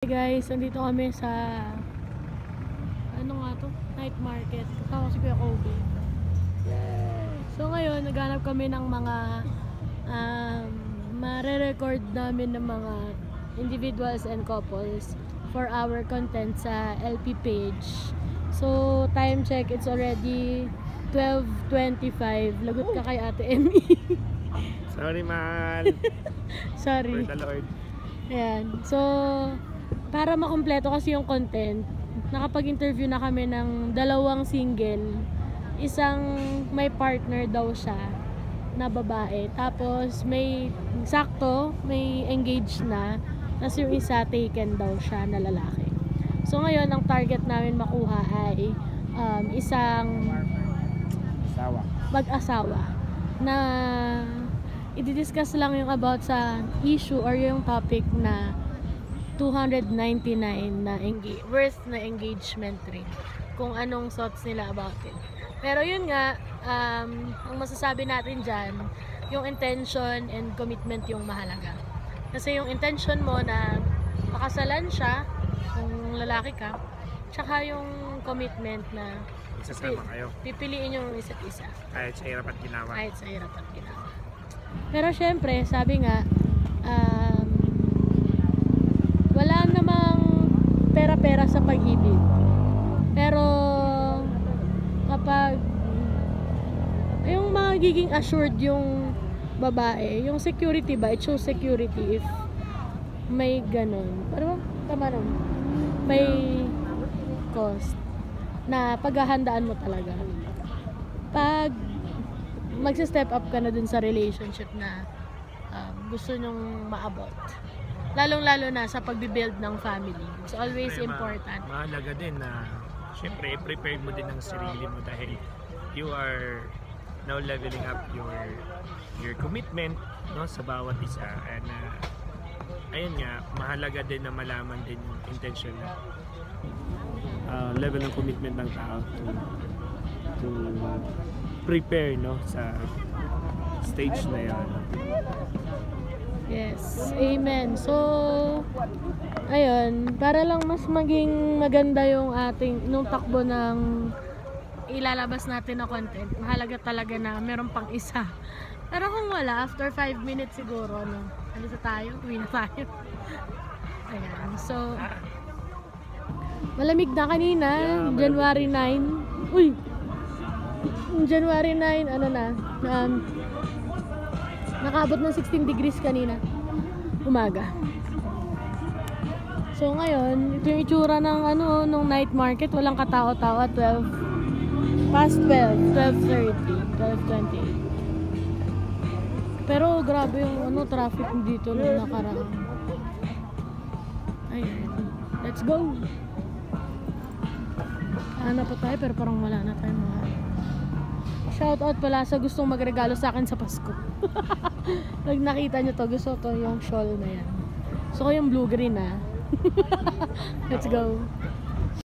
Hey guys, nandito kami sa ano nga to? Night market. Kasama si Kuya Kobe. Yay! So ngayon, naghanap kami ng mga mare-record namin ng mga individuals and couples for our content sa LP page. So, time check, it's already 12:25. Lagot ka kay Ate Emmy. Sorry, man. Sorry. For the Lord. Ayan. So, para makumpleto kasi yung content, nakapag-interview na kami ng dalawang single. Isang may partner daw siya na babae. Tapos may sakto, may engaged na. Tapos yung isa taken daw siya na lalaki. So ngayon, ang target namin makuha ay isang mag-asawa na i-discuss lang yung about sa issue or yung topic na 299 na worth na engagement ring. Kung anong thoughts nila about it. Pero yun nga, ang masasabi natin dyan, yung intention and commitment yung mahalaga. Kasi yung intention mo na pakasalan siya, kung lalaki ka, tsaka yung commitment na Magsasama kayo. pipiliin yung isa't isa. Kahit sa hirap at ginawa. Kahit sa hirap at ginawa. Pero syempre, sabi nga, wala namang pera-pera sa pag-ibig. Pero kapag yung magiging assured yung babae, yung security ba, it shows security if may ganun. Pero tama naman. May cost na paghahandaan mo talaga. Pag magsa-step up ka na dun sa relationship na gusto nyong maabot. Lalong-lalo na sa pagbibuild ng family. It's always important. Mahalaga din na syempre prepare mo din ang sarili mo dahil you are now leveling up your commitment, no, sa bawat isa. And ayun nga, mahalaga din na malaman din yung intention na level ng commitment ng tao to prepare, no, sa stage na yan. Yes, amen. So, ayun, para lang mas maging maganda yung ating nung takbo ng ilalabas natin na content, mahalaga talaga na meron pang isa. Pero kung wala, after 5 minutes siguro, no, alis na tayo, uwi na tayo. Ayan, so, malamig na kanina, Yeah, January 9. Uy! January 9, ano na, nakaabot ng 16 degrees kanina, umaga. So ngayon, ito yung itsura ng nung night market, walang katao-tao at 12, 12:30, 12:28. Pero grabe yung traffic dito nung nakaraan. Ayun, let's go! Hanap pa tayo pero parang wala na tayo mga. Shoutout pala sa gustong magregalo sa akin sa Pasko. Pag nakita nyo to, gusto to yung shawl na yan. So ko yung blue-green Let's go.